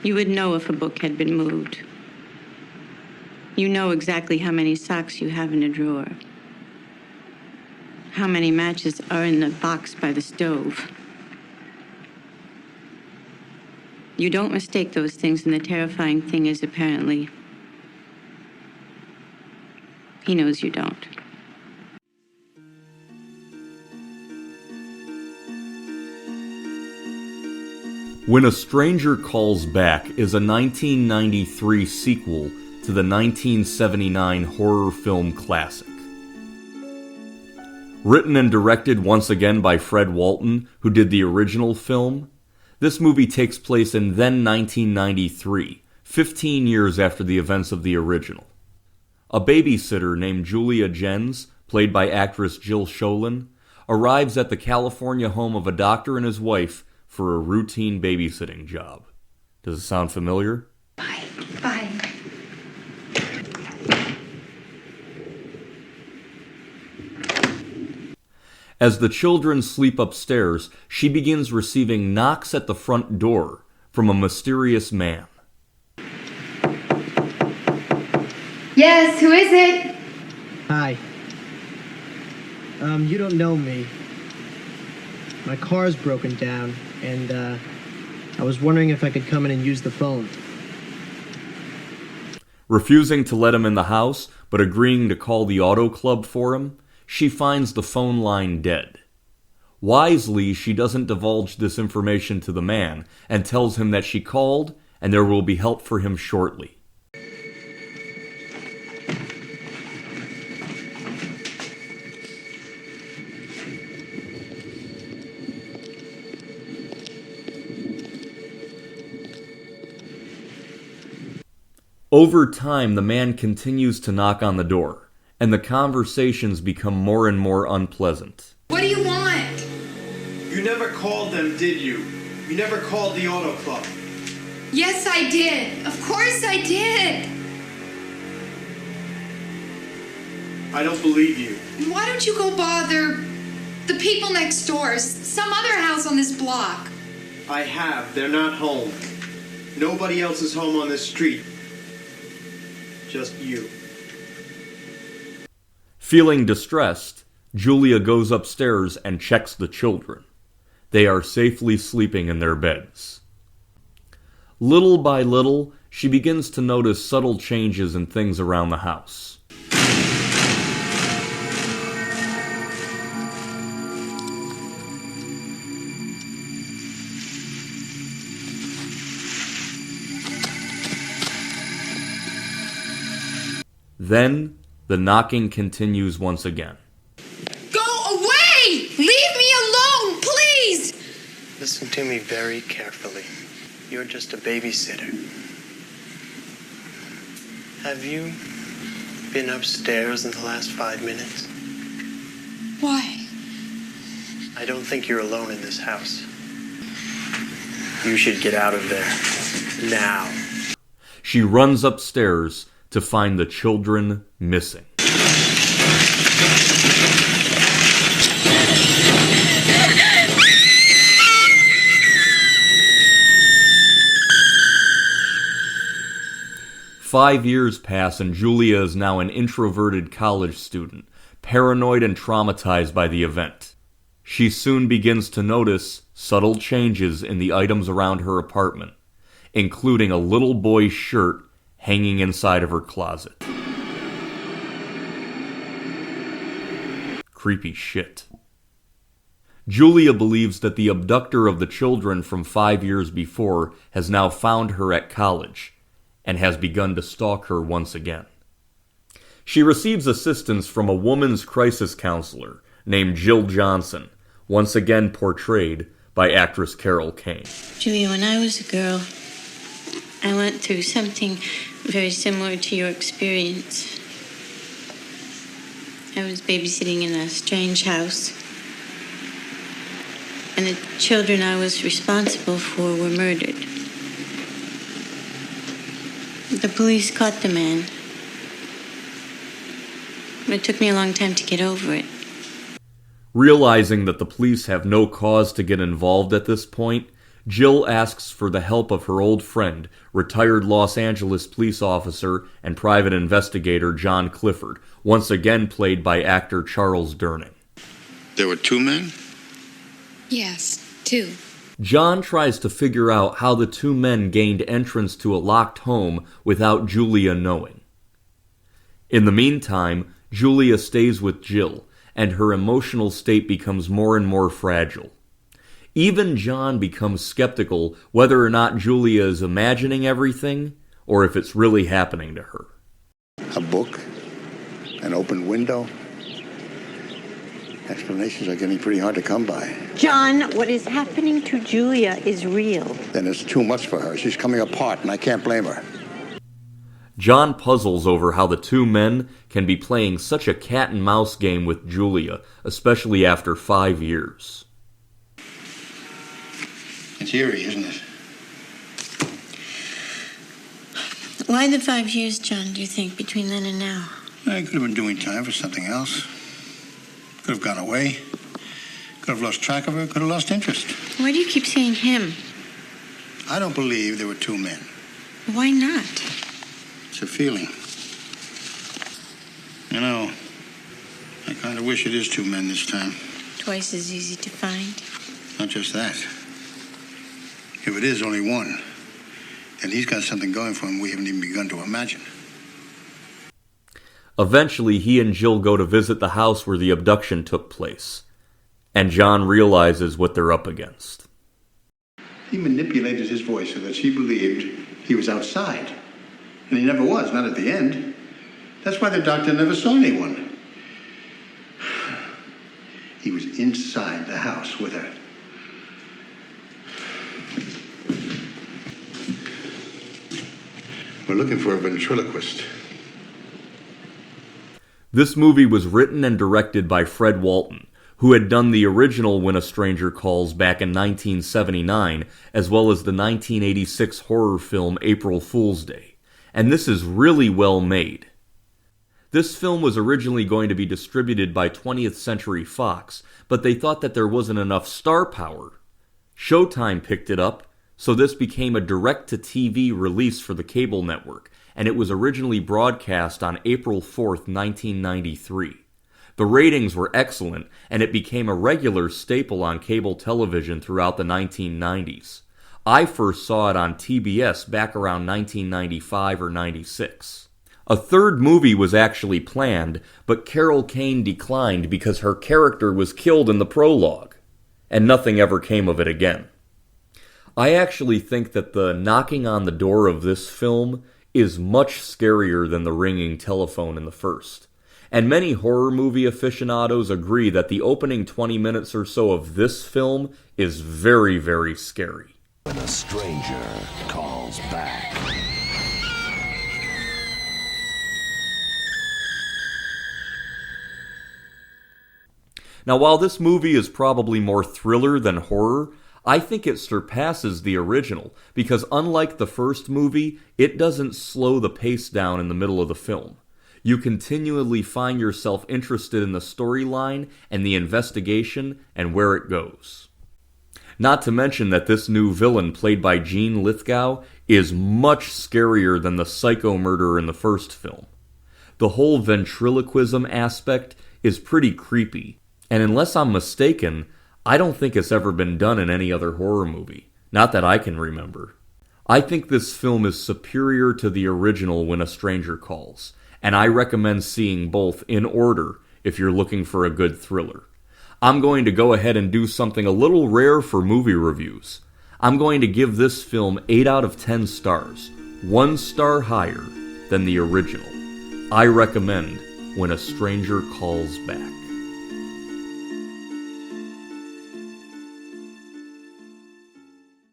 You would know if a book had been moved. You know exactly how many socks you have in a drawer. How many matches are in the box by the stove. You don't mistake those things, and the terrifying thing is apparently he knows you don't. When a Stranger Calls Back is a 1993 sequel to the 1979 horror film classic. Written and directed once again by Fred Walton, who did the original film, this movie takes place in then 1993, 15 years after the events of the original. A babysitter named Julia Jens, played by actress Jill Schoelen, arrives at the California home of a doctor and his wife for a routine babysitting job. Does it sound familiar? Bye. As the children sleep upstairs, she begins receiving knocks at the front door from a mysterious man. Yes, who is it? Hi. You don't know me. My car's broken down, and, I was wondering if I could come in and use the phone. Refusing to let him in the house, but agreeing to call the auto club for him, she finds the phone line dead. Wisely, she doesn't divulge this information to the man and tells him that she called and there will be help for him shortly. Over time, the man continues to knock on the door, and the conversations become more and more unpleasant. What do you want? You never called them, did you? You never called the auto club. Yes, I did. Of course I did. I don't believe you. Why don't you go bother the people next door? Some other house on this block. I have. They're not home. Nobody else is home on this street. Just you. Feeling distressed, Julia goes upstairs and checks the children. They are safely sleeping in their beds. Little by little, she begins to notice subtle changes in things around the house. Then, the knocking continues once again. Go away! Leave me alone, please! Listen to me very carefully. You're just a babysitter. Have you been upstairs in the last 5 minutes? Why? I don't think you're alone in this house. You should get out of there. Now. She runs upstairs to find the children missing. Five years pass and Julia is now an introverted college student, paranoid and traumatized by the event. She soon begins to notice subtle changes in the items around her apartment, including a little boy's shirt hanging inside of her closet. Creepy shit. Julia believes that the abductor of the children from 5 years before has now found her at college and has begun to stalk her once again. She receives assistance from a woman's crisis counselor named Jill Johnson, once again portrayed by actress Carol Kane. Julia, when I was a girl, I went through something very similar to your experience. I was babysitting in a strange house, and the children I was responsible for were murdered. The police caught the man, but it took me a long time to get over it. Realizing that the police have no cause to get involved at this point, Jill asks for the help of her old friend, retired Los Angeles police officer and private investigator John Clifford, once again played by actor Charles Durning. There were 2 men? Yes, 2. John tries to figure out how the 2 men gained entrance to a locked home without Julia knowing. In the meantime, Julia stays with Jill, and her emotional state becomes more and more fragile. Even John becomes skeptical whether or not Julia is imagining everything, or if it's really happening to her. A book? An open window? Explanations are getting pretty hard to come by. John, what is happening to Julia is real. Then it's too much for her. She's coming apart, and I can't blame her. John puzzles over how the 2 men can be playing such a cat-and-mouse game with Julia, especially after 5 years. It's eerie, isn't it? Why the 5 years, John, do you think, between then and now? I could have been doing time for something else. Could have gone away. Could have lost track of her. Could have lost interest. Why do you keep saying him? I don't believe there were 2 men. Why not? It's a feeling. You know, I kind of wish it is 2 men this time. Twice as easy to find. Not just that. If it is only 1, then he's got something going for him we haven't even begun to imagine. Eventually, he and Jill go to visit the house where the abduction took place, and John realizes what they're up against. He manipulated his voice so that she believed he was outside. And he never was, not at the end. That's why the doctor never saw anyone. He was inside the house with her. We're looking for a ventriloquist. This movie was written and directed by Fred Walton, who had done the original When a Stranger Calls back in 1979, as well as the 1986 horror film April Fool's Day. And this is really well made. This film was originally going to be distributed by 20th Century Fox, but they thought that there wasn't enough star power. Showtime picked it up, so this became a direct-to-TV release for the cable network, and it was originally broadcast on April 4th, 1993. The ratings were excellent, and it became a regular staple on cable television throughout the 1990s. I first saw it on TBS back around 1995 or 96. A third movie was actually planned, but Carol Kane declined because her character was killed in the prologue, and nothing ever came of it again. I actually think that the knocking on the door of this film is much scarier than the ringing telephone in the first. And many horror movie aficionados agree that the opening 20 minutes or so of this film is very, very scary. When a stranger calls back. Now, while this movie is probably more thriller than horror, I think it surpasses the original, because unlike the first movie, it doesn't slow the pace down in the middle of the film. You continually find yourself interested in the storyline and the investigation and where it goes. Not to mention that this new villain, played by Jean Lithgow, is much scarier than the psycho murderer in the first film. The whole ventriloquism aspect is pretty creepy, and unless I'm mistaken, I don't think it's ever been done in any other horror movie. Not that I can remember. I think this film is superior to the original When a Stranger Calls, and I recommend seeing both in order if you're looking for a good thriller. I'm going to go ahead and do something a little rare for movie reviews. I'm going to give this film 8 out of 10 stars, 1 star higher than the original. I recommend When a Stranger Calls Back.